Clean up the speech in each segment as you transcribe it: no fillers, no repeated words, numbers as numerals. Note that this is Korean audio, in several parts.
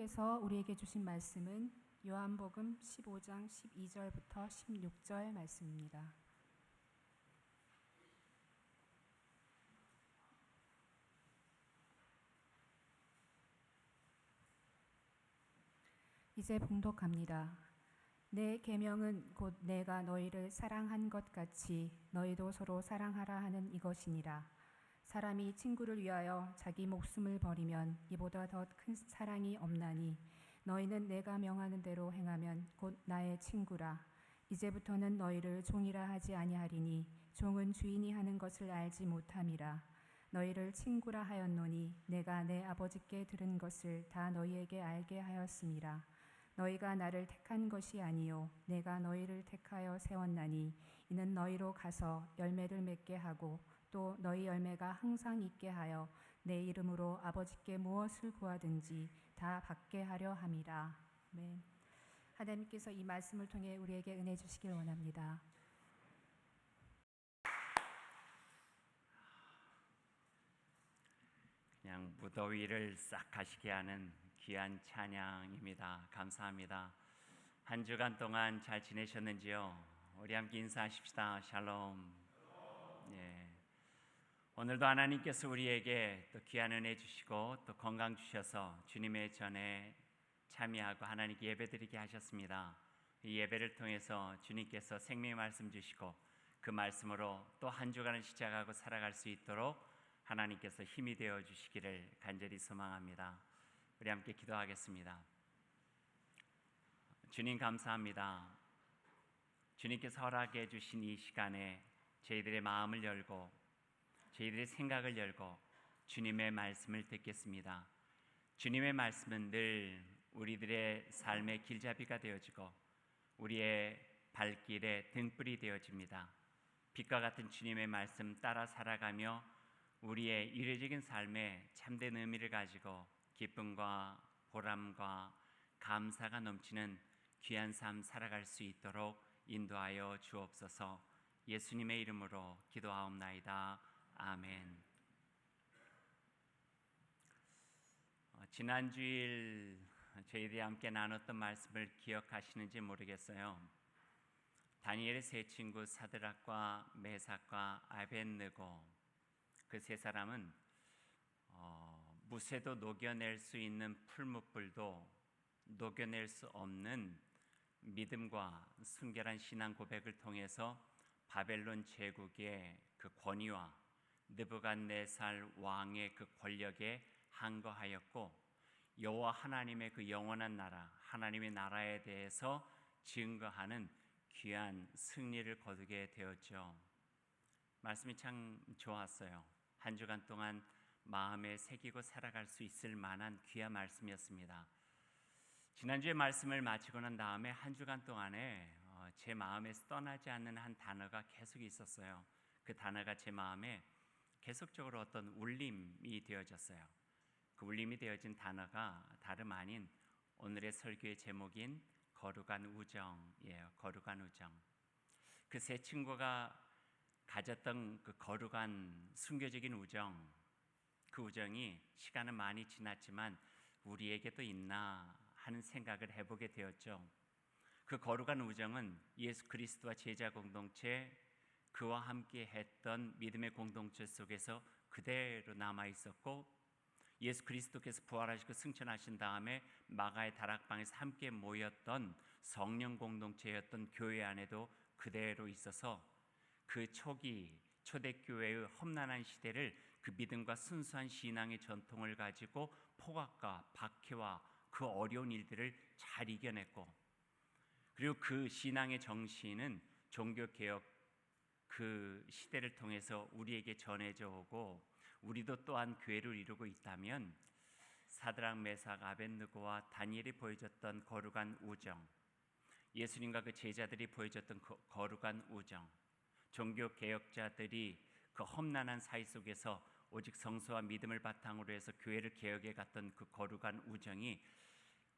하나님께서 우리에게 주신 말씀은 요한복음 15장 12절부터 16절 말씀입니다. 이제 봉독합니다. 내 계명은 곧 내가 너희를 사랑한 것 같이 너희도 서로 사랑하라 하는 이것이니라. 사람이 친구를 위하여 자기 목숨을 버리면 이보다 더 큰 사랑이 없나니 너희는 내가 명하는 대로 행하면 곧 나의 친구라. 이제부터는 너희를 종이라 하지 아니하리니 종은 주인이 하는 것을 알지 못함이라. 너희를 친구라 하였노니 내가 내 아버지께 들은 것을 다 너희에게 알게 하였음이라. 너희가 나를 택한 것이 아니요 내가 너희를 택하여 세웠나니 이는 너희로 가서 열매를 맺게 하고 또 너희 열매가 항상 있게 하여 내 이름으로 아버지께 무엇을 구하든지 다 받게 하려 함이라. 아멘. 하나님께서 이 말씀을 통해 우리에게 은혜 주시길 원합니다. 그냥 무더위를 싹 가시게 하는 귀한 찬양입니다. 감사합니다. 한 주간 동안 잘 지내셨는지요? 우리 함께 인사하십시다. 샬롬. 예. 오늘도 하나님께서 우리에게 또 귀한 은혜 주시고 또 건강 주셔서 주님의 전에 참여하고 하나님께 예배드리게 하셨습니다. 이 예배를 통해서 주님께서 생명의 말씀 주시고 그 말씀으로 또 한 주간을 시작하고 살아갈 수 있도록 하나님께서 힘이 되어 주시기를 간절히 소망합니다. 우리 함께 기도하겠습니다. 주님 감사합니다. 주님께서 허락해 주신 이 시간에 저희들의 마음을 열고 저희들의 생각을 열고 주님의 말씀을 듣겠습니다. 주님의 말씀은 늘 우리들의 삶의 길잡이가 되어지고 우리의 발길의 등불이 되어집니다. 빛과 같은 주님의 말씀 따라 살아가며 우리의 일회적인 삶에 참된 의미를 가지고 기쁨과 보람과 감사가 넘치는 귀한 삶 살아갈 수 있도록 인도하여 주옵소서. 예수님의 이름으로 기도하옵나이다. 아멘. 지난 주일 저희들이 함께 나눴던 말씀을 기억하시는지 모르겠어요. 다니엘의 세 친구 사드락과 메삭과 아벳느고 그 세 사람은 무쇠도 녹여낼 수 있는 풀무불도 녹여낼 수 없는 믿음과 순결한 신앙 고백을 통해서 바벨론 제국의 그 권위와 느부갓네살 왕의 그 권력에 항거하였고 여호와 하나님의 그 영원한 나라, 하나님의 나라에 대해서 증거하는 귀한 승리를 거두게 되었죠. 말씀이 참 좋았어요. 한 주간 동안 마음에 새기고 살아갈 수 있을 만한 귀한 말씀이었습니다. 지난주에 말씀을 마치고 난 다음에 한 주간 동안에 제 마음에서 떠나지 않는 한 단어가 계속 있었어요. 그 단어가 제 마음에 계속적으로 어떤 울림이 되어졌어요. 그 울림이 되어진 단어가 다름 아닌 오늘의 설교의 제목인 거룩한 우정이에요. 거룩한 우정. 그 세 친구가 가졌던 그 거룩한 순교적인 우정, 그 우정이 시간은 많이 지났지만 우리에게도 있나 하는 생각을 해보게 되었죠. 그 거룩한 우정은 예수 그리스도와 제자 공동체, 그와 함께 했던 믿음의 공동체 속에서 그대로 남아 있었고 예수 그리스도께서 부활하시고 승천하신 다음에 마가의 다락방에서 함께 모였던 성령 공동체였던 교회 안에도 그대로 있어서 그 초기 초대교회의 험난한 시대를 그 믿음과 순수한 신앙의 전통을 가지고 폭악과 박해와 그 어려운 일들을 잘 이겨냈고 그리고 그 신앙의 정신은 종교개혁 그 시대를 통해서 우리에게 전해져 오고 우리도 또한 교회를 이루고 있다면 사드락 메삭 아벳느고와 다니엘이 보여줬던 거룩한 우정, 예수님과 그 제자들이 보여줬던 거룩한 우정, 종교 개혁자들이 그 험난한 사회 속에서 오직 성서와 믿음을 바탕으로 해서 교회를 개혁해 갔던 그 거룩한 우정이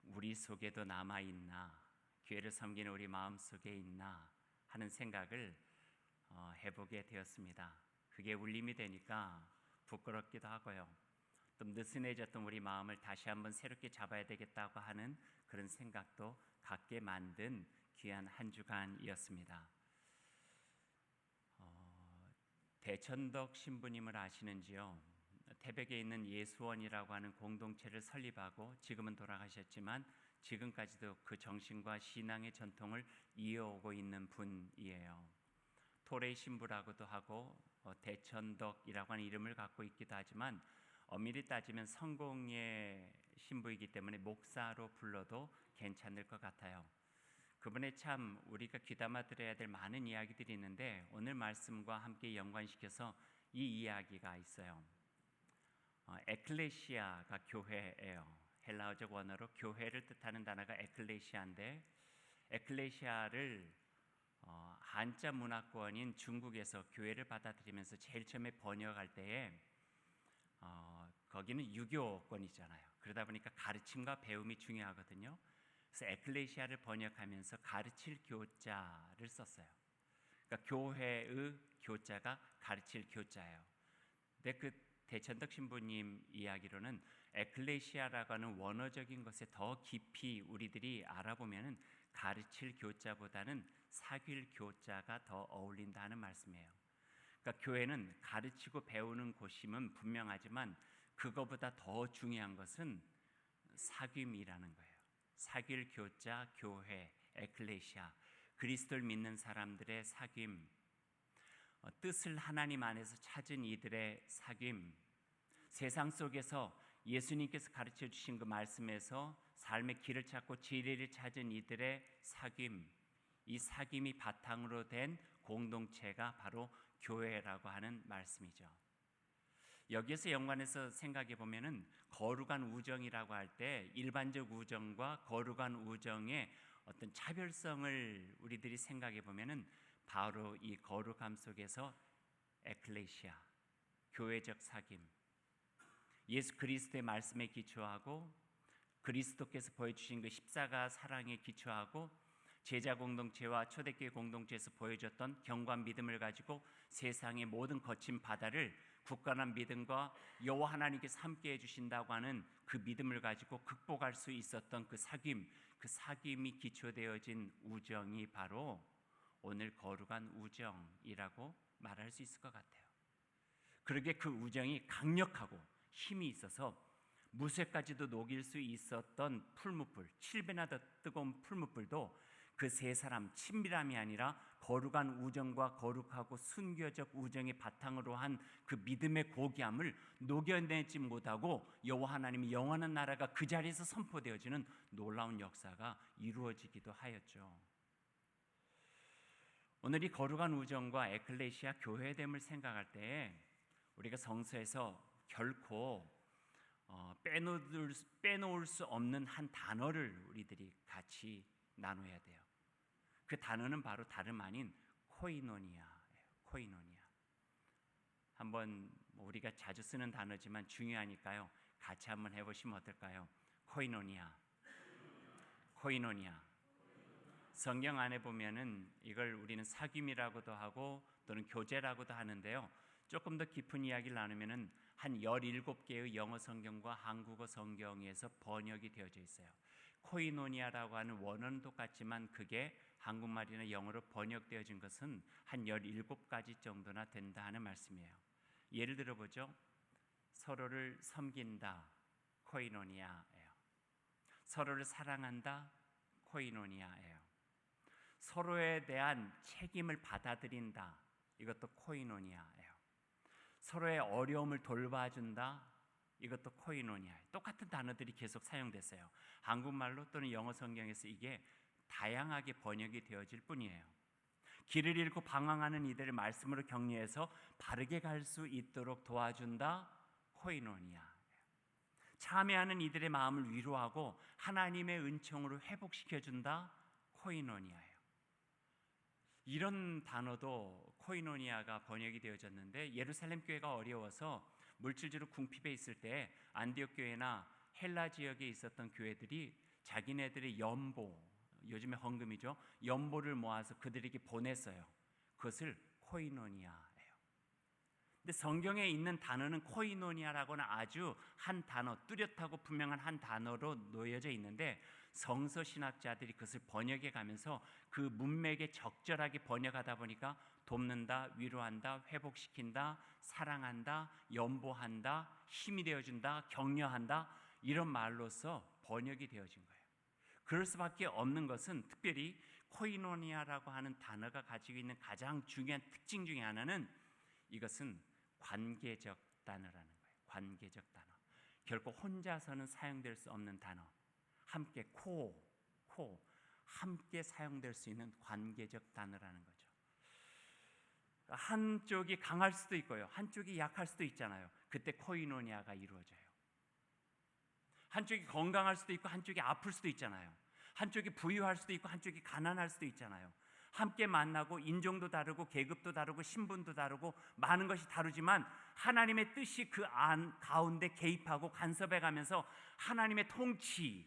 우리 속에도 남아 있나, 교회를 섬기는 우리 마음 속에 있나 하는 생각을 해보게 되었습니다. 그게 울림이 되니까 부끄럽기도 하고요. 또 느슨해졌던 우리 마음을 다시 한번 새롭게 잡아야 되겠다고 하는 그런 생각도 갖게 만든 귀한 한 주간이었습니다. 대천덕 신부님을 아시는지요? 태백에 있는 예수원이라고 하는 공동체를 설립하고 지금은 돌아가셨지만 지금까지도 그 정신과 신앙의 전통을 이어오고 있는 분이에요. 토레 신부라고도 하고 대천덕이라고 하는 이름을 갖고 있기도 하지만 엄밀히 따지면 성공의 신부이기 때문에 목사로 불러도 괜찮을 것 같아요. 그분의 참 우리가 귀담아 들어야 될 많은 이야기들이 있는데 오늘 말씀과 함께 연관시켜서 이 이야기가 있어요. 에클레시아가 교회예요. 헬라어적 원어로 교회를 뜻하는 단어가 에클레시아인데 에클레시아를 한자 문화권인 중국에서 교회를 받아들이면서 제일 처음에 번역할 때에 거기는 유교권이잖아요. 그러다 보니까 가르침과 배움이 중요하거든요. 그래서 에클레시아를 번역하면서 가르칠 교자를 썼어요. 그러니까 교회의 교자가 가르칠 교자예요. 근데 그 대천덕 신부님 이야기로는 에클레시아라고 하는 원어적인 것에 더 깊이 우리들이 알아보면은 가르칠 교자보다는 사귈 교자가 더 어울린다는 말씀이에요. 그러니까 교회는 가르치고 배우는 곳임은 분명하지만 그거보다 더 중요한 것은 사귐이라는 거예요. 사귈 교자, 교회, 에클레시아, 그리스도를 믿는 사람들의 사귐, 뜻을 하나님 안에서 찾은 이들의 사귐, 세상 속에서 예수님께서 가르쳐 주신 그 말씀에서 삶의 길을 찾고 진리를 찾은 이들의 사귐, 이 사귐이 바탕으로 된 공동체가 바로 교회라고 하는 말씀이죠. 여기에서 연관해서 생각해 보면은 거룩한 우정이라고 할 때 일반적 우정과 거룩한 우정의 어떤 차별성을 우리들이 생각해 보면은 바로 이 거룩함 속에서 에클레시아, 교회적 사귐, 예수 그리스도의 말씀에 기초하고 그리스도께서 보여주신 그 십자가 사랑에 기초하고 제자 공동체와 초대교회 공동체에서 보여줬던 경관 믿음을 가지고 세상의 모든 거친 바다를 굳건한 믿음과 여호와 하나님께서 함께해 주신다고 하는 그 믿음을 가지고 극복할 수 있었던 그 사귐, 그 사귐이 기초되어진 우정이 바로 오늘 거룩한 우정이라고 말할 수 있을 것 같아요. 그러게 그 우정이 강력하고 힘이 있어서 무쇠까지도 녹일 수 있었던 풀무불, 7배나 더 뜨거운 풀무불도 그 세 사람 친밀함이 아니라 거룩한 우정과 거룩하고 순교적 우정의 바탕으로 한 그 믿음의 고귀함을 녹여내지 못하고 여호와 하나님의 영원한 나라가 그 자리에서 선포되어지는 놀라운 역사가 이루어지기도 하였죠. 오늘 이 거룩한 우정과 에클레시아 교회됨을 생각할 때 우리가 성서에서 결코 빼놓을 수 없는 한 단어를 우리들이 같이 나눠야 돼요. 그 단어는 바로 다름 아닌 코이노니아예요. 코이노니아. 한번 우리가 자주 쓰는 단어지만 중요하니까요. 같이 한번 해보시면 어떨까요? 코이노니아. 코이노니아. 성경 안에 보면은 이걸 우리는 사귐이라고도 하고 또는 교제라고도 하는데요. 조금 더 깊은 이야기를 나누면은 한 17개의 영어 성경과 한국어 성경에서 번역이 되어져 있어요. 코이노니아라고 하는 원어는 똑같지만 그게 한국말이나 영어로 번역되어진 것은 한 17가지 정도나 된다 하는 말씀이에요. 예를 들어보죠. 서로를 섬긴다. 코이노니아예요. 서로를 사랑한다. 코이노니아예요. 서로에 대한 책임을 받아들인다. 이것도 코이노니아예요. 서로의 어려움을 돌봐준다. 이것도 코이노니아예요. 똑같은 단어들이 계속 사용됐어요. 한국말로 또는 영어 성경에서 이게 다양하게 번역이 되어질 뿐이에요. 길을 잃고 방황하는 이들을 말씀으로 격려해서 바르게 갈 수 있도록 도와준다. 코이노니아. 참회하는 이들의 마음을 위로하고 하나님의 은총으로 회복시켜준다. 코이노니아예요. 이런 단어도 코이노니아가 번역이 되어졌는데 예루살렘 교회가 어려워서 물질적으로 궁핍해 있을 때 안디옥 교회나 헬라 지역에 있었던 교회들이 자기네들의 연보, 요즘에 헌금이죠. 연보를 모아서 그들에게 보냈어요. 그것을 코이노니아예요. 근데 성경에 있는 단어는 코이노니아라고는 아주 한 단어, 뚜렷하고 분명한 한 단어로 놓여져 있는데 성서 신학자들이 그것을 번역해 가면서 그 문맥에 적절하게 번역하다 보니까 돕는다, 위로한다, 회복시킨다, 사랑한다, 연보한다, 힘이 되어준다, 격려한다 이런 말로서 번역이 되어진 거예요. 그럴 수밖에 없는 것은 특별히 코이노니아라고 하는 단어가 가지고 있는 가장 중요한 특징 중에 하나는 이것은 관계적 단어라는 거예요. 관계적 단어. 결코 혼자서는 사용될 수 없는 단어. 함께 함께 사용될 수 있는 관계적 단어라는 거죠. 한쪽이 강할 수도 있고요. 한쪽이 약할 수도 있잖아요. 그때 코이노니아가 이루어져요. 한쪽이 건강할 수도 있고 한쪽이 아플 수도 있잖아요. 한쪽이 부유할 수도 있고 한쪽이 가난할 수도 있잖아요. 함께 만나고 인종도 다르고 계급도 다르고 신분도 다르고 많은 것이 다르지만 하나님의 뜻이 그 안 가운데 개입하고 간섭해 가면서 하나님의 통치,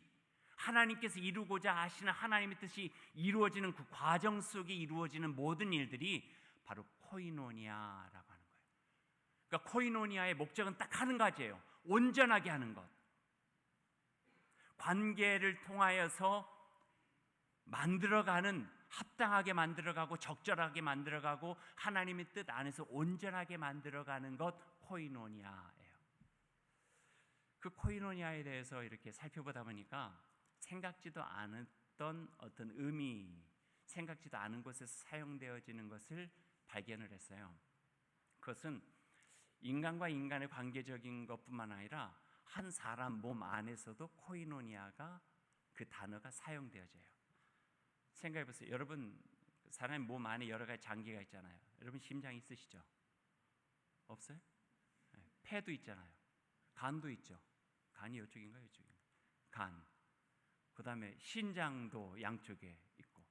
하나님께서 이루고자 하시는 하나님의 뜻이 이루어지는 그 과정 속에 이루어지는 모든 일들이 바로 코이노니아라고 하는 거예요. 그러니까 코이노니아의 목적은 딱 한 가지예요. 온전하게 하는 것. 관계를 통하여서 만들어가는, 합당하게 만들어가고 적절하게 만들어가고 하나님의 뜻 안에서 온전하게 만들어가는 것, 코이노니아예요. 그 코이노니아에 대해서 이렇게 살펴보다 보니까 생각지도 않았던 어떤 의미, 생각지도 않은 곳에서 사용되어지는 것을 발견을 했어요. 그것은 인간과 인간의 관계적인 것뿐만 아니라 한 사람 몸 안에서도 코이노니아가, 그 단어가 사용되어져요. 생각해 보세요. 여러분, 사람의 몸 안에 여러 가지 장기가 있잖아요. 여러분 심장 있으시죠? 없어요? 폐도 있잖아요. 간도 있죠. 간이 이쪽인가요? 이쪽인가요? 간. 그 다음에 신장도 양쪽에 있고,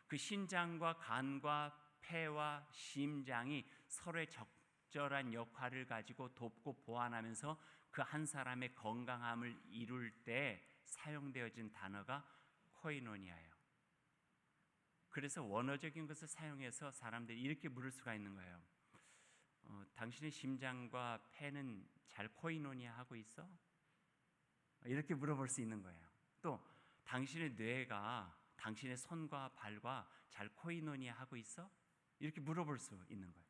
그 신장과 간과 폐와 심장이 서로의 적절한 역할을 가지고 돕고 보완하면서 그 한 사람의 건강함을 이룰 때 사용되어진 단어가 코이노니아예요. 그래서 원어적인 것을 사용해서 사람들이 이렇게 물을 수가 있는 거예요. 당신의 심장과 폐는 잘 코이노니아 하고 있어? 이렇게 물어볼 수 있는 거예요. 또 당신의 뇌가 당신의 손과 발과 잘 코이노니아 하고 있어? 이렇게 물어볼 수 있는 거예요.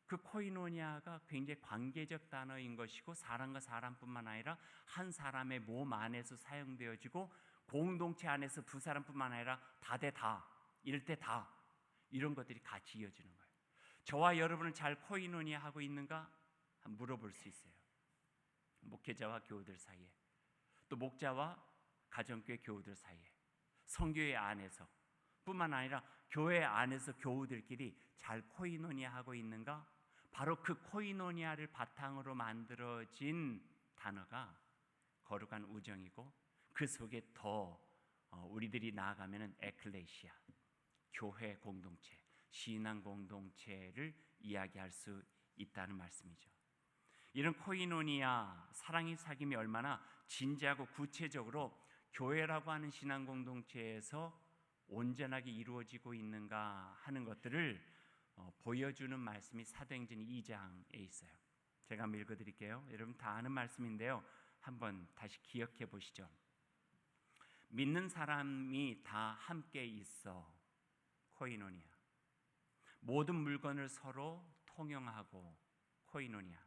그 코이노니아가 굉장히 관계적 단어인 것이고 사람과 사람뿐만 아니라 한 사람의 몸 안에서 사용되어지고 공동체 안에서 두 사람뿐만 아니라 다 대 다, 이럴 때 다, 이런 것들이 같이 이어지는 거예요. 저와 여러분은 잘 코이노니아 하고 있는가? 물어볼 수 있어요. 목회자와 교우들 사이에, 또 목자와 가정교회 교우들 사이에, 성교회 안에서 뿐만 아니라 교회 안에서 교우들끼리 잘 코이노니아 하고 있는가? 바로 그 코이노니아를 바탕으로 만들어진 단어가 거룩한 우정이고, 그 속에 더 우리들이 나아가면은 에클레시아, 교회 공동체, 신앙 공동체를 이야기할 수 있다는 말씀이죠. 이런 코이노니아, 사랑이 사귐이 얼마나 진지하고 구체적으로 교회라고 하는 신앙 공동체에서 온전하게 이루어지고 있는가 하는 것들을 보여주는 말씀이 사도행전 2장에 있어요. 제가 한번 읽어드릴게요. 여러분 다 아는 말씀인데요, 한번 다시 기억해 보시죠. 믿는 사람이 다 함께 있어, 코이노니아. 모든 물건을 서로 통용하고, 코이노니아.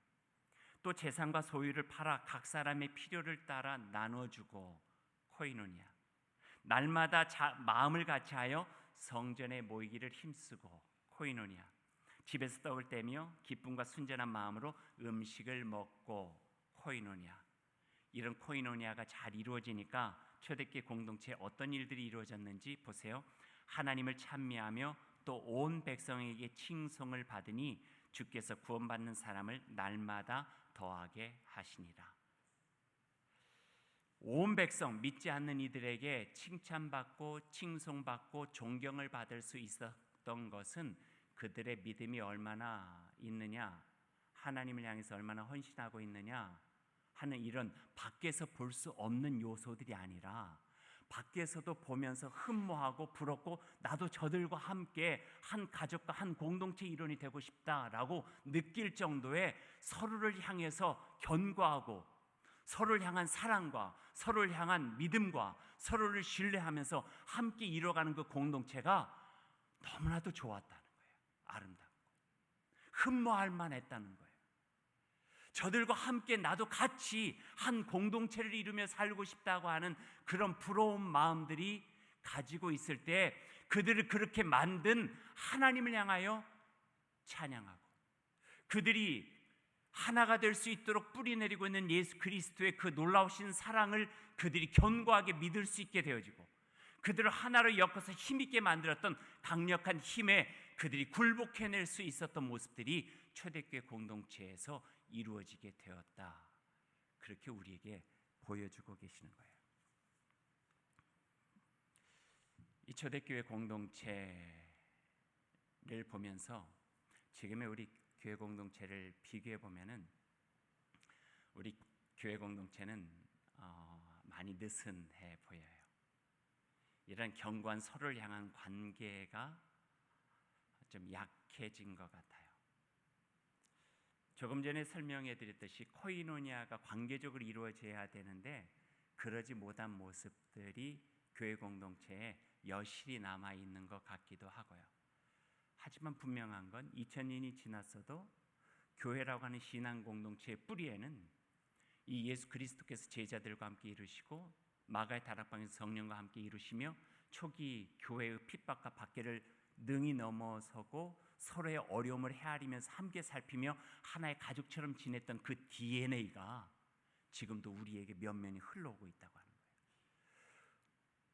또 재산과 소유를 팔아 각 사람의 필요를 따라 나눠주고, 코이노니아. 날마다 마음을 같이하여 성전에 모이기를 힘쓰고, 코이노니아. 집에서 떡을 떼며 기쁨과 순전한 마음으로 음식을 먹고, 코이노니아. 이런 코이노니아가 잘 이루어지니까 초대교회 공동체에 어떤 일들이 이루어졌는지 보세요. 하나님을 찬미하며 또 온 백성에게 칭송을 받으니 주께서 구원받는 사람을 날마다 더하게 하시니라. 온 백성, 믿지 않는 이들에게 칭찬받고 칭송받고 존경을 받을 수 있었던 것은 그들의 믿음이 얼마나 있느냐, 하나님을 향해서 얼마나 헌신하고 있느냐 하는 이런 밖에서 볼 수 없는 요소들이 아니라 밖에서도 보면서 흠모하고 부럽고 나도 저들과 함께 한 가족과 한 공동체 일원이 되고 싶다라고 느낄 정도의 서로를 향해서 견고하고 서로를 향한 사랑과 서로를 향한 믿음과 서로를 신뢰하면서 함께 이뤄가는 그 공동체가 너무나도 좋았다는 거예요. 아름답고 흠모할 만했다는 거예요. 저들과 함께 나도 같이 한 공동체를 이루며 살고 싶다고 하는 그런 부러운 마음들이 가지고 있을 때 그들을 그렇게 만든 하나님을 향하여 찬양하고 그들이 하나가 될 수 있도록 뿌리내리고 있는 예수 그리스도의 그 놀라우신 사랑을 그들이 견고하게 믿을 수 있게 되어지고 그들을 하나로 엮어서 힘있게 만들었던 강력한 힘에 그들이 굴복해낼 수 있었던 모습들이 초대교회 공동체에서 이루어지게 되었다. 그렇게 우리에게 보여주고 계시는 거예요. 이 초대교회 공동체를 보면서 지금의 우리 교회 공동체를 비교해 보면은 우리 교회 공동체는 많이 느슨해 보여요. 이런 견고한 서로를 향한 관계가 좀 약해진 것 같아요. 조금 전에 설명해 드렸듯이 코이노니아가 관계적으로 이루어져야 되는데 그러지 못한 모습들이 교회 공동체에 여실히 남아 있는 것 같기도 하고요. 하지만 분명한 건 2000년이 지났어도 교회라고 하는 신앙 공동체의 뿌리에는 이 예수 그리스도께서 제자들과 함께 이루시고 마가의 다락방에서 성령과 함께 이루시며 초기 교회의 핍박과 박해를 능히 넘어서고 서로의 어려움을 헤아리면서 함께 살피며 하나의 가족처럼 지냈던 그 DNA가 지금도 우리에게 면면이 흘러오고 있다고 하는 거예요.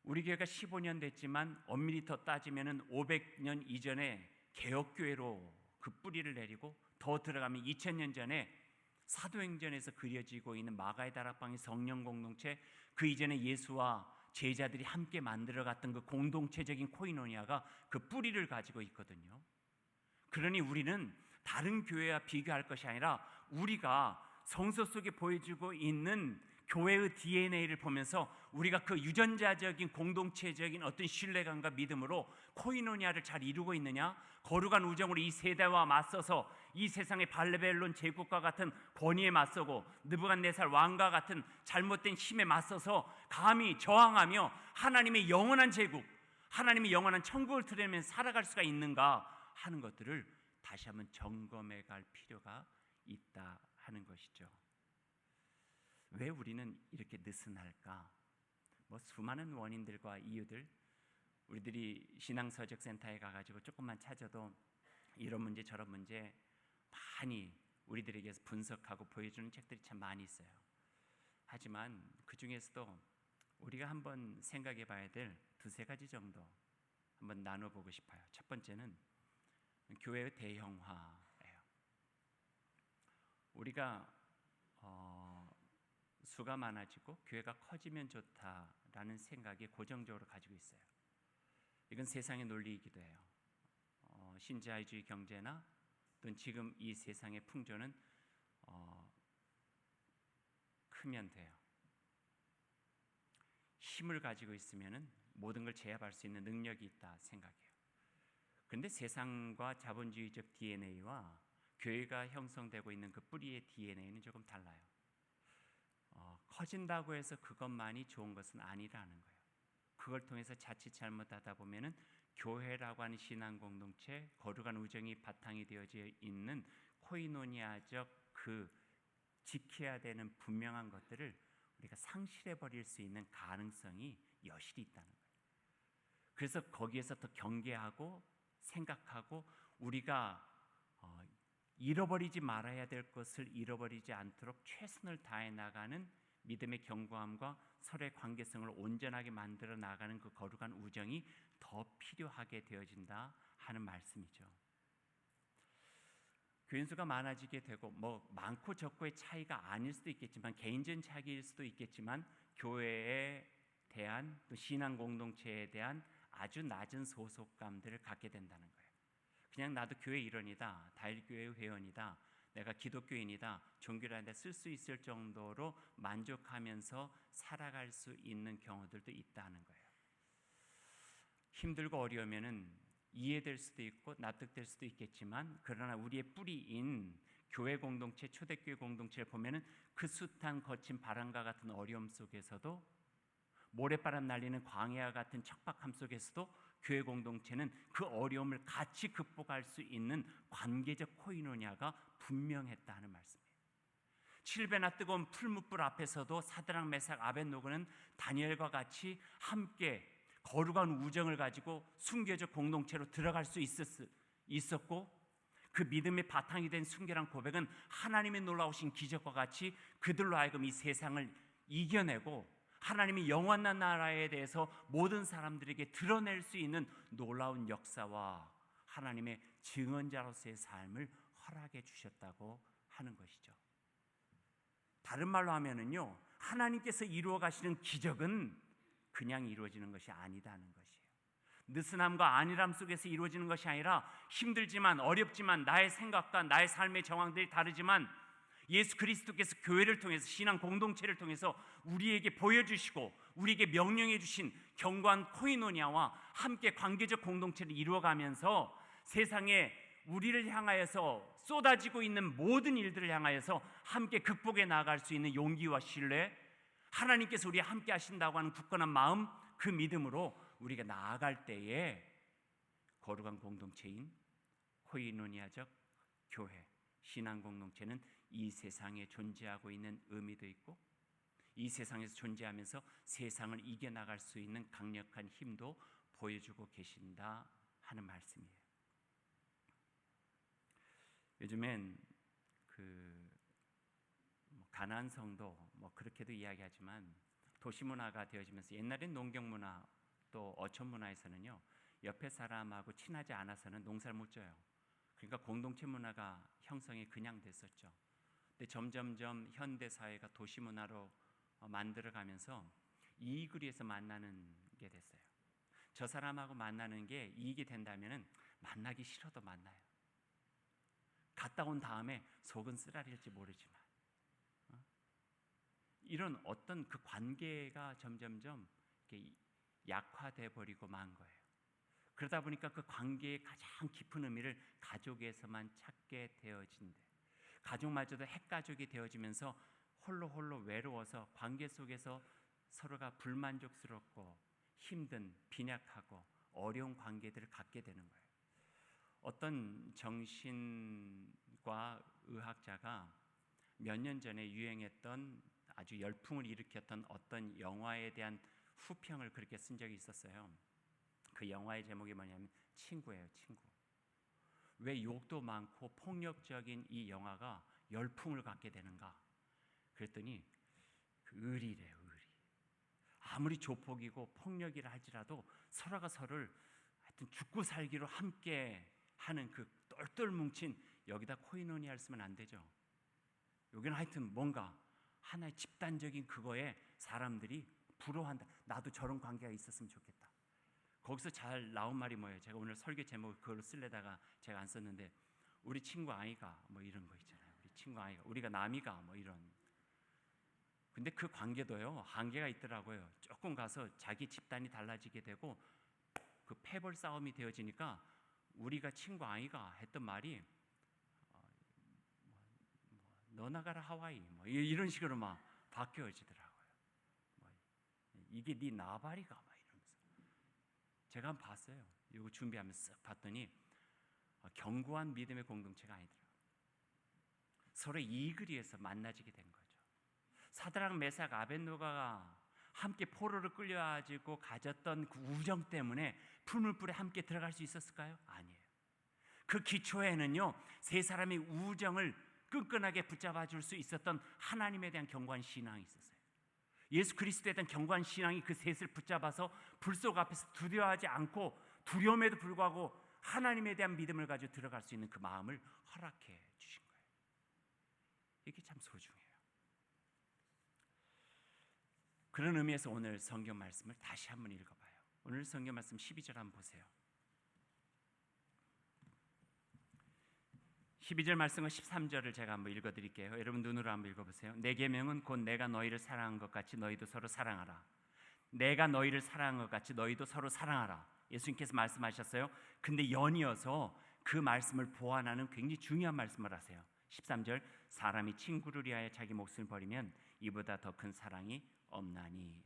우리 교회가 15년 됐지만 엄밀히 더 따지면 500년 이전에 개혁교회로 그 뿌리를 내리고 더 들어가면 2000년 전에 사도행전에서 그려지고 있는 마가의 다락방의 성령 공동체, 그 이전에 예수와 제자들이 함께 만들어갔던 그 공동체적인 코이노니아가 그 뿌리를 가지고 있거든요. 그러니 우리는 다른 교회와 비교할 것이 아니라 우리가 성서 속에 보여주고 있는 교회의 DNA를 보면서 우리가 그 유전자적인 공동체적인 어떤 신뢰감과 믿음으로 코이노니아를 잘 이루고 있느냐, 거룩한 우정으로 이 세대와 맞서서 이 세상의 바벨론 제국과 같은 권위에 맞서고 느부갓네살 왕과 같은 잘못된 힘에 맞서서 감히 저항하며 하나님의 영원한 제국, 하나님의 영원한 천국을 드리면서 살아갈 수가 있는가 하는 것들을 다시 한번 점검해 갈 필요가 있다 하는 것이죠. 왜 우리는 이렇게 느슨할까? 수많은 원인들과 이유들, 우리들이 신앙서적센터에 가가지고 조금만 찾아도 이런 문제 저런 문제 많이 우리들에게서 분석하고 보여주는 책들이 참 많이 있어요. 하지만 그 중에서도 우리가 한번 생각해 봐야 될 두세 가지 정도 한번 나눠보고 싶어요. 첫 번째는 교회의 대형화예요. 우리가 수가 많아지고 교회가 커지면 좋다라는 생각이 고정적으로 가지고 있어요. 이건 세상의 논리이기도 해요. 신자유주의 경제나 또는 지금 이 세상의 풍조는 크면 돼요. 힘을 가지고 있으면 모든 걸 제압할 수 있는 능력이 있다 생각해요. 그런데 세상과 자본주의적 DNA와 교회가 형성되고 있는 그 뿌리의 DNA는 조금 달라요. 커진다고 해서 그것만이 좋은 것은 아니라는 거예요. 그걸 통해서 자칫 잘못하다 보면은 교회라고 하는 신앙 공동체, 거룩한 우정이 바탕이 되어져 있는 코이노니아적 그 지켜야 되는 분명한 것들을 우리가 상실해 버릴 수 있는 가능성이 여실히 있다는 거예요. 그래서 거기에서 더 경계하고 생각하고 우리가 잃어버리지 말아야 될 것을 잃어버리지 않도록 최선을 다해 나가는 믿음의 견고함과 서로의 관계성을 온전하게 만들어 나가는 그 거룩한 우정이 더 필요하게 되어진다 하는 말씀이죠. 교인 수가 많아지게 되고 많고 적고의 차이가 아닐 수도 있겠지만 개인적인 차이일 수도 있겠지만 교회에 대한 또 신앙 공동체에 대한 아주 낮은 소속감들을 갖게 된다는 거예요. 그냥 나도 교회 일원이다, 다일교회 회원이다, 내가 기독교인이다, 종교라는데 쓸 수 있을 정도로 만족하면서 살아갈 수 있는 경우들도 있다는 거예요. 힘들고 어려우면은 이해될 수도 있고 납득될 수도 있겠지만, 그러나 우리의 뿌리인 교회 공동체, 초대교회 공동체를 보면은 그 숱한 거친 바람과 같은 어려움 속에서도, 모래바람 날리는 광야와 같은 척박함 속에서도 교회 공동체는 그 어려움을 같이 극복할 수 있는 관계적 코이노니아가 분명했다 는 말씀이에요. 7배나 뜨거운 풀무불 앞에서도 사드락, 메삭, 아벳노고는 다니엘과 같이 함께 거룩한 우정을 가지고 순교적 공동체로 들어갈 수 있었고, 그 믿음의 바탕이 된 순결한 고백은 하나님의 놀라우신 기적과 같이 그들로 하여금 이 세상을 이겨내고 하나님의 영원한 나라에 대해서 모든 사람들에게 드러낼 수 있는 놀라운 역사와 하나님의 증언자로서의 삶을 허락해 주셨다고 하는 것이죠. 다른 말로 하면은요, 하나님께서 이루어 가시는 기적은 그냥 이루어지는 것이 아니다는 것이에요. 느슨함과 안일함 속에서 이루어지는 것이 아니라, 힘들지만 어렵지만 나의 생각과 나의 삶의 정황들이 다르지만 예수 그리스도께서 교회를 통해서, 신앙 공동체를 통해서 우리에게 보여주시고 우리에게 명령해 주신 견고한 코이노니아와 함께 관계적 공동체를 이루어가면서 세상에 우리를 향하여서 쏟아지고 있는 모든 일들을 향하여서 함께 극복해 나아갈 수 있는 용기와 신뢰, 하나님께서 우리와 함께 하신다고 하는 굳건한 마음, 그 믿음으로 우리가 나아갈 때에 거룩한 공동체인 코이노니아적 교회, 신앙 공동체는 이 세상에 존재하고 있는 의미도 있고, 이 세상에서 존재하면서 세상을 이겨나갈 수 있는 강력한 힘도 보여주고 계신다 하는 말씀이에요. 요즘엔 가나안 성도 그렇게도 이야기하지만, 도시 문화가 되어지면서, 옛날엔 농경 문화 또 어촌 문화에서는요, 옆에 사람하고 친하지 않아서는 농사를 못 져요. 그러니까 공동체 문화가 형성이 그냥 됐었죠. 근데 점점점 현대 사회가 도시 문화로 만들어가면서 이익을 위해서 만나는 게 됐어요. 저 사람하고 만나는 게 이익이 된다면은 만나기 싫어도 만나요. 갔다 온 다음에 속은 쓰라릴지 모르지만, 이런 어떤 그 관계가 점점점 이렇게 약화돼 버리고 만 거예요. 그러다 보니까 그 관계의 가장 깊은 의미를 가족에서만 찾게 되어진대. 가족마저도 핵가족이 되어지면서 홀로 외로워서 관계 속에서 서로가 불만족스럽고 힘든, 빈약하고 어려운 관계들을 갖게 되는 거예요. 어떤 정신과 의학자가 몇 년 전에 유행했던, 아주 열풍을 일으켰던 어떤 영화에 대한 후평을 그렇게 쓴 적이 있었어요. 그 영화의 제목이 뭐냐면 친구예요, 친구. 왜 욕도 많고 폭력적인 이 영화가 열풍을 갖게 되는가? 그랬더니 의리래요, 의리. 아무리 조폭이고 폭력이라 할지라도 서로가 서로를 하여튼 죽고 살기로 함께 하는 그 똘똘 뭉친, 여기다 코이노니아를 쓰면 안 되죠. 여기는 하여튼 뭔가 하나의 집단적인 그거에 사람들이 부러워한다. 나도 저런 관계가 있었으면 좋겠다. 거기서 잘 나온 말이 뭐예요? 제가 오늘 설교 제목을 그걸로 쓰려다가 제가 안 썼는데, 우리 친구 아이가 이런 거 있잖아요. 우리 친구 아이가, 우리가 남이가 이런. 근데 그 관계도요, 한계가 있더라고요. 조금 가서 자기 집단이 달라지게 되고 그 패벌 싸움이 되어지니까, 우리가 친구 아이가 했던 말이 너 나가라 하와이 이런 식으로 막 바뀌어지더라고요. 이게 네 나발이가 이러면서. 제가 한번 봤어요. 이거 준비하면서 쓱 봤더니 견고한 믿음의 공동체가 아니더라고요. 서로 이익을 위해서 만나지게 된 거죠. 사드락, 메삭, 아벳노고가 함께 포로를 끌려가지고 가졌던 그 우정 때문에 풀무불에 함께 들어갈 수 있었을까요? 아니에요. 그 기초에는요, 세 사람의 우정을 끈끈하게 붙잡아 줄 수 있었던 하나님에 대한 견고한 신앙이 있었어요. 예수 그리스도에 대한 견고한 신앙이 그 셋을 붙잡아서 불속 앞에서 두려워하지 않고, 두려움에도 불구하고 하나님에 대한 믿음을 가지고 들어갈 수 있는 그 마음을 허락해 주신 거예요. 이게 참 소중해요. 그런 의미에서 오늘 성경 말씀을 다시 한번 읽어봐요. 오늘 성경 말씀 12절 한번 보세요. 12절 말씀과 13절을 제가 한번 읽어드릴게요. 여러분 눈으로 한번 읽어보세요. 내 계명은 곧 내가 너희를 사랑한 것 같이 너희도 서로 사랑하라. 내가 너희를 사랑한 것 같이 너희도 서로 사랑하라. 예수님께서 말씀하셨어요. 근데 연이어서 그 말씀을 보완하는 굉장히 중요한 말씀을 하세요. 13절 사람이 친구를 위하여 자기 목숨을 버리면 이보다 더 큰 사랑이 없나니.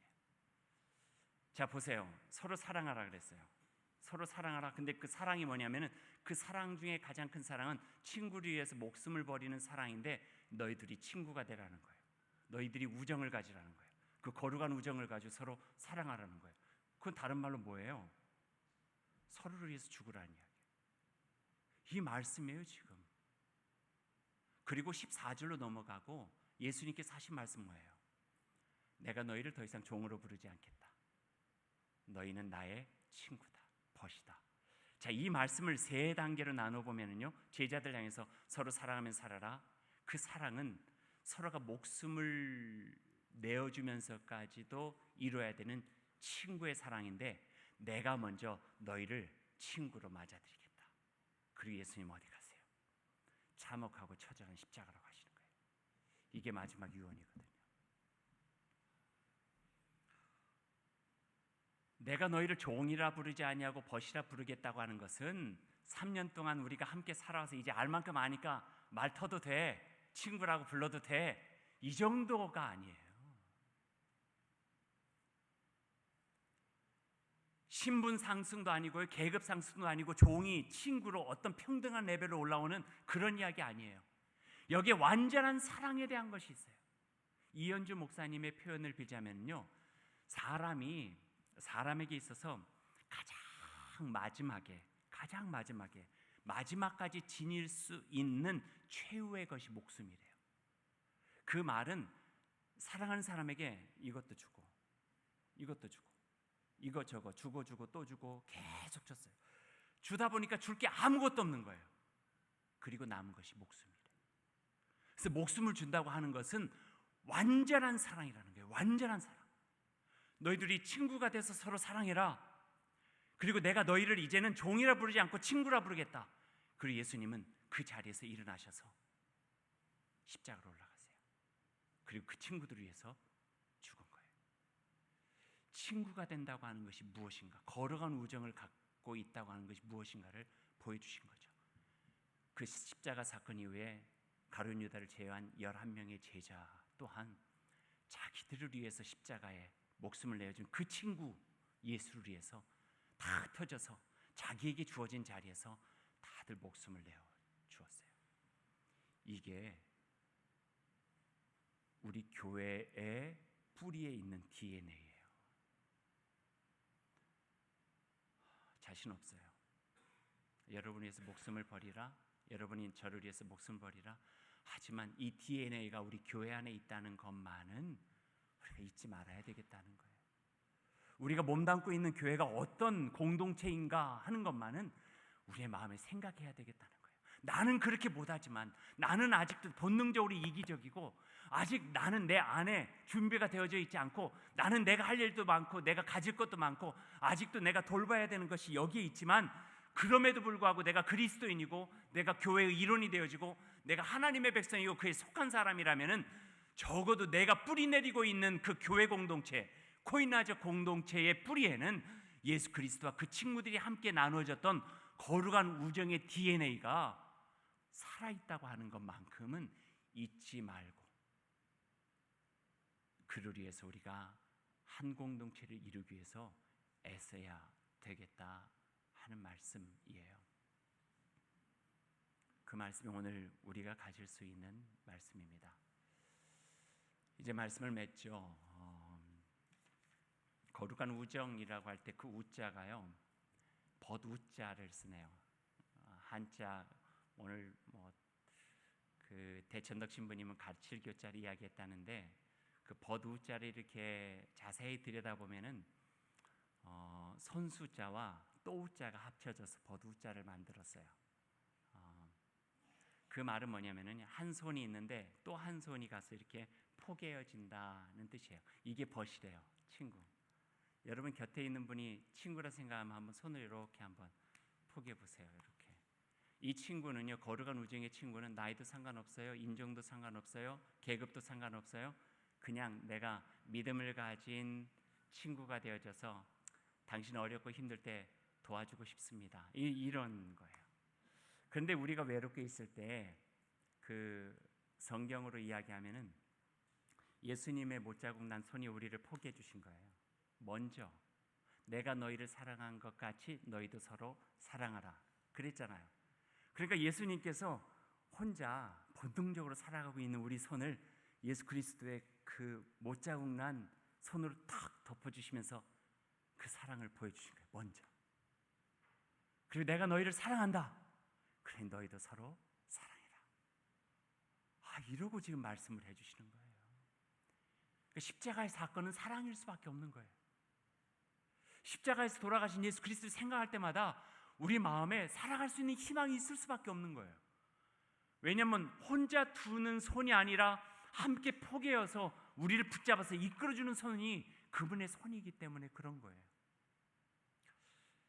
자 보세요. 서로 사랑하라 그랬어요. 서로 사랑하라. 근데 그 사랑이 뭐냐면은 그 사랑 중에 가장 큰 사랑은 친구를 위해서 목숨을 버리는 사랑인데 너희들이 친구가 되라는 거예요. 너희들이 우정을 가지라는 거예요. 그 거룩한 우정을 가지고 서로 사랑하라는 거예요. 그건 다른 말로 뭐예요? 서로를 위해서 죽으라는 이야기예요. 이 말씀이에요 지금. 그리고 14절로 넘어가고 예수님께서 하신 말씀 뭐예요? 내가 너희를 더 이상 종으로 부르지 않겠다. 너희는 나의 친구다. 벗이다. 자, 이 말씀을 세 단계로 나눠보면요, 제자들 향해서 서로 사랑하면 살아라. 그 사랑은 서로가 목숨을 내어주면서까지도 이루어야 되는 친구의 사랑인데 내가 먼저 너희를 친구로 맞아들이겠다. 그리고 예수님 어디 가세요? 참혹하고 처절한 십자가로 가시는 거예요. 이게 마지막 유언이거든요. 내가 너희를 종이라 부르지 아니하고 벗이라 부르겠다고 하는 것은 3년 동안 우리가 함께 살아와서 이제 알 만큼 아니까 말 터도 돼, 친구라고 불러도 돼, 이 정도가 아니에요. 신분 상승도 아니고 계급 상승도 아니고 종이 친구로 어떤 평등한 레벨로 올라오는 그런 이야기 아니에요. 여기에 완전한 사랑에 대한 것이 있어요. 이현주 목사님의 표현을 빌자면요, 사람에게 있어서 가장 마지막에 마지막까지 지닐 수 있는 최후의 것이 목숨이래요. 그 말은 사랑하는 사람에게 이것도 주고 이것도 주고 이것저것 주고 또 주고 계속 줬어요. 주다 보니까 줄 게 아무것도 없는 거예요. 그리고 남은 것이 목숨이래요. 그래서 목숨을 준다고 하는 것은 완전한 사랑이라는 거예요. 완전한 사랑. 너희들이 친구가 돼서 서로 사랑해라. 그리고 내가 너희를 이제는 종이라 부르지 않고 친구라 부르겠다. 그리고 예수님은 그 자리에서 일어나셔서 십자가로 올라가세요. 그리고 그 친구들을 위해서 죽은 거예요. 친구가 된다고 하는 것이 무엇인가, 거룩한 우정을 갖고 있다고 하는 것이 무엇인가를 보여주신 거죠. 그 십자가 사건 이후에 가룟 유다를 제외한 11명의 제자 또한 자기들을 위해서 십자가에 목숨을 내어준 그 친구 예수를 위해서 다 흩어져서 자기에게 주어진 자리에서 다들 목숨을 내어 주었어요. 이게 우리 교회의 뿌리에 있는 DNA예요. 자신 없어요. 여러분을 위해서 목숨을 버리라. 여러분이 저를 위해서 목숨을 버리라. 하지만 이 DNA가 우리 교회 안에 있다는 것만은 우리가 잊지 말아야 되겠다는 거예요. 우리가 몸담고 있는 교회가 어떤 공동체인가 하는 것만은 우리의 마음에 생각해야 되겠다는 거예요. 나는 그렇게 못하지만, 나는 아직도 본능적으로 이기적이고, 아직 나는 내 안에 준비가 되어져 있지 않고, 나는 내가 할 일도 많고 내가 가질 것도 많고 아직도 내가 돌봐야 되는 것이 여기에 있지만, 그럼에도 불구하고 내가 그리스도인이고 내가 교회의 일원이 되어지고 내가 하나님의 백성이고 그에 속한 사람이라면은 적어도 내가 뿌리 내리고 있는 그 교회 공동체, 코이나저 공동체의 뿌리에는 예수 그리스도와 그 친구들이 함께 나누어졌던 거룩한 우정의 DNA가 살아있다고 하는 것만큼은 잊지 말고, 그를 위해서 우리가 한 공동체를 이루기 위해서 애써야 되겠다 하는 말씀이에요. 그 말씀이 오늘 우리가 가질 수 있는 말씀입니다. 이제 말씀을 맺죠. 거룩한 우정이라고 할 때 그 우자가요, 벗우자를 쓰네요. 한자, 오늘 그 대천덕 신부님은 가칠교자를 이야기했다는데 그 벗우자를 이렇게 자세히 들여다보면은 손수자와 또우자가 합쳐져서 벗우자를 만들었어요. 그 말은 뭐냐면은 한 손이 있는데 또 한 손이 가서 이렇게 포개어진다는 뜻이에요. 이게 벗이래요. 친구. 여러분 곁에 있는 분이 친구라 생각하면 한번 손을 이렇게 한번 포개 보세요. 이렇게. 이 친구는요, 거룩한 우정의 친구는 나이도 상관없어요, 인종도 상관없어요, 계급도 상관없어요. 그냥 내가 믿음을 가진 친구가 되어져서 당신 어렵고 힘들 때 도와주고 싶습니다. 이런 거예요. 그런데 우리가 외롭게 있을 때 그 성경으로 이야기하면은 예수님의 못자국 난 손이 우리를 포기해 주신 거예요. 먼저 내가 너희를 사랑한 것 같이 너희도 서로 사랑하라 그랬잖아요. 그러니까 예수님께서 혼자 본능적으로 살아가고 있는 우리 손을 예수 그리스도의 그 못자국 난 손으로 탁 덮어주시면서 그 사랑을 보여주신 거예요. 먼저. 그리고 내가 너희를 사랑한다. 그래 너희도 서로 사랑해라. 이러고 지금 말씀을 해주시는 거예요. 그러니까 십자가의 사건은 사랑일 수밖에 없는 거예요. 십자가에서 돌아가신 예수 그리스도를 생각할 때마다 우리 마음에 살아갈 수 있는 희망이 있을 수밖에 없는 거예요. 왜냐하면 혼자 두는 손이 아니라 함께 포개어서 우리를 붙잡아서 이끌어주는 손이 그분의 손이기 때문에 그런 거예요.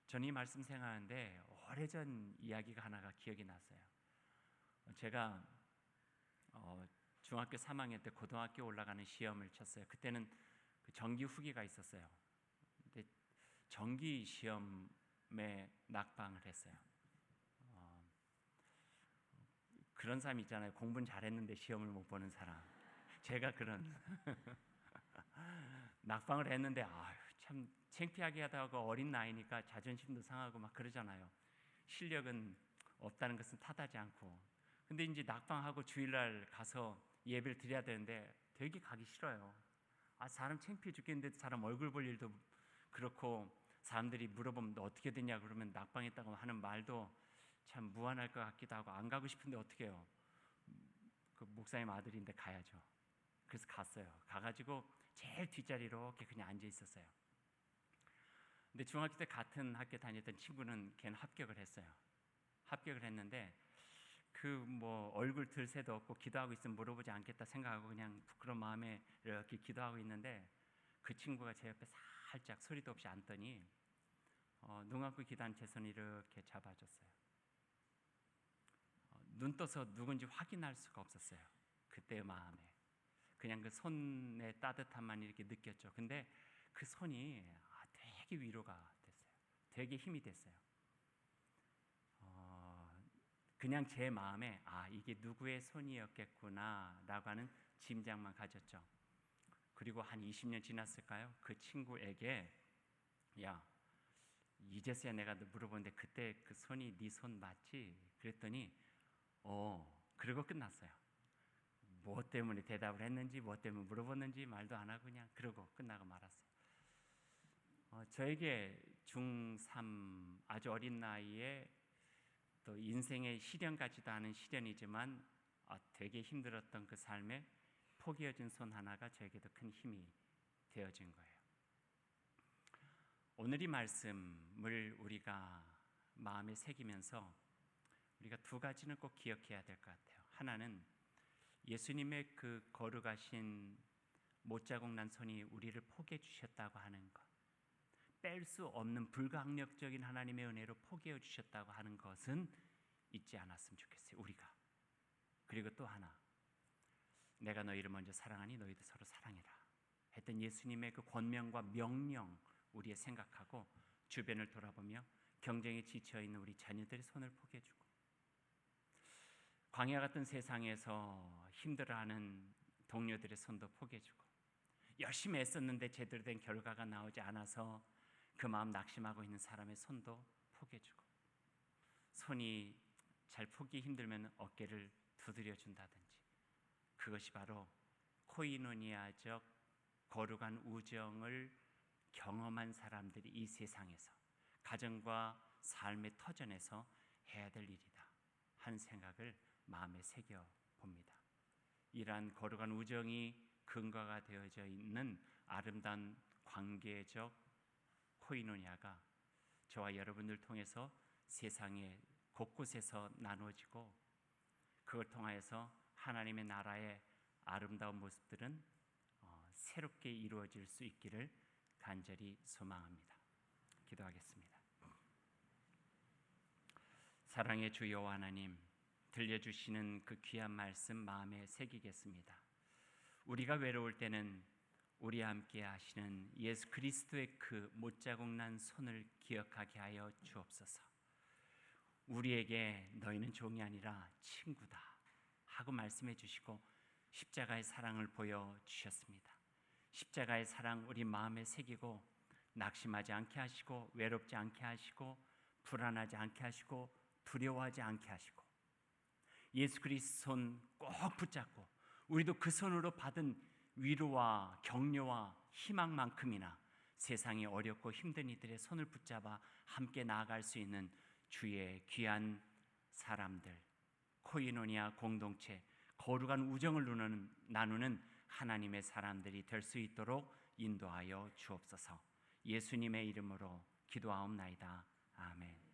저는 이 말씀 생각하는데 오래전 이야기가 하나가 기억이 났어요. 제가 중학교 3학년 때 고등학교 올라가는 시험을 쳤어요. 그때는 그 정기 후기가 있었어요. 근데 정기 시험에 낙방을 했어요. 그런 사람 있잖아요. 공부는 잘했는데 시험을 못 보는 사람. 제가 그런 낙방을 했는데 참 창피하게 하다가 어린 나이니까 자존심도 상하고 막 그러잖아요. 실력은 없다는 것은 탓하지 않고. 근데 이제 낙방하고 주일날 가서 예배를 드려야 되는데 되게 가기 싫어요. 사람 창피해 죽겠는데 사람 얼굴 볼 일도 그렇고 사람들이 물어보면 너 어떻게 됐냐 그러면 낙방했다고 하는 말도 참 무안할 것 같기도 하고 안 가고 싶은데 어떻게 해요. 그 목사님 아들인데 가야죠. 그래서 갔어요. 가가지고 제일 뒷자리로 이렇게 그냥 앉아 있었어요. 근데 중학교 때 같은 학교 다녔던 친구는 걔는 합격을 했어요. 합격을 했는데 그 뭐 얼굴 들 새도 없고 기도하고 있으면 물어보지 않겠다 생각하고 그냥 부끄러운 마음에 이렇게 기도하고 있는데 그 친구가 제 옆에 살짝 소리도 없이 앉더니 눈 감고 기도한 제 손을 이렇게 잡아줬어요. 눈 떠서 누군지 확인할 수가 없었어요. 그때의 마음에 그냥 그 손의 따뜻함만 이렇게 느꼈죠. 근데 그 손이 되게 위로가 됐어요. 되게 힘이 됐어요. 그냥 제 마음에 이게 누구의 손이었겠구나 라고 하는 짐작만 가졌죠. 그리고 한 20년 지났을까요? 그 친구에게 야 이제서야 내가 물어보는데 그때 그 손이 네 손 맞지? 그랬더니 그리고 끝났어요. 뭐 때문에 대답을 했는지 뭐 때문에 물어봤는지 말도 안 하고 그냥 그러고 끝나고 말았어요. 저에게 중3 아주 어린 나이에 또 인생의 시련 같지도 않은 시련이지만 되게 힘들었던 그 삶에 포기해준 손 하나가 저에게도 큰 힘이 되어진 거예요. 오늘 이 말씀을 우리가 마음에 새기면서 우리가 두 가지는 꼭 기억해야 될 것 같아요. 하나는 예수님의 그 거룩하신 못자국 난 손이 우리를 포기해 주셨다고 하는 것, 뺄 수 없는 불가항력적인 하나님의 은혜로 포기해 주셨다고 하는 것은 잊지 않았으면 좋겠어요. 우리가. 그리고 또 하나, 내가 너희를 먼저 사랑하니 너희도 서로 사랑해라 했던 예수님의 그 권명과 명령 우리의 생각하고 주변을 돌아보며 경쟁에 지쳐있는 우리 자녀들의 손을 포기해주고 광야 같은 세상에서 힘들어하는 동료들의 손도 포기해주고 열심히 애썼는데 제대로 된 결과가 나오지 않아서 그 마음 낙심하고 있는 사람의 손도 포기해주고 손이 잘 포기 힘들면 어깨를 두드려준다든지 그것이 바로 코이노니아적 거룩한 우정을 경험한 사람들이 이 세상에서 가정과 삶의 터전에서 해야 될 일이다 하는 생각을 마음에 새겨 봅니다. 이러한 거룩한 우정이 근거가 되어져 있는 아름다운 관계적 코이노니아가 저와 여러분들 통해서 세상의 곳곳에서 나누어지고 그걸 통하여서 하나님의 나라의 아름다운 모습들은 새롭게 이루어질 수 있기를 간절히 소망합니다. 기도하겠습니다. 사랑의 주 여호와 하나님, 들려주시는 그 귀한 말씀 마음에 새기겠습니다. 우리가 외로울 때는 우리와 함께 하시는 예수 그리스도의 그 못자국 난 손을 기억하게 하여 주옵소서. 우리에게 너희는 종이 아니라 친구다 하고 말씀해 주시고 십자가의 사랑을 보여주셨습니다. 십자가의 사랑 우리 마음에 새기고 낙심하지 않게 하시고 외롭지 않게 하시고 불안하지 않게 하시고 두려워하지 않게 하시고 예수 그리스도 손 꼭 붙잡고 우리도 그 손으로 받은 위로와 격려와 희망만큼이나 세상이 어렵고 힘든 이들의 손을 붙잡아 함께 나아갈 수 있는 주의 귀한 사람들, 코이노니아 공동체, 거룩한 우정을 나누는 하나님의 사람들이 될 수 있도록 인도하여 주옵소서. 예수님의 이름으로 기도하옵나이다. 아멘.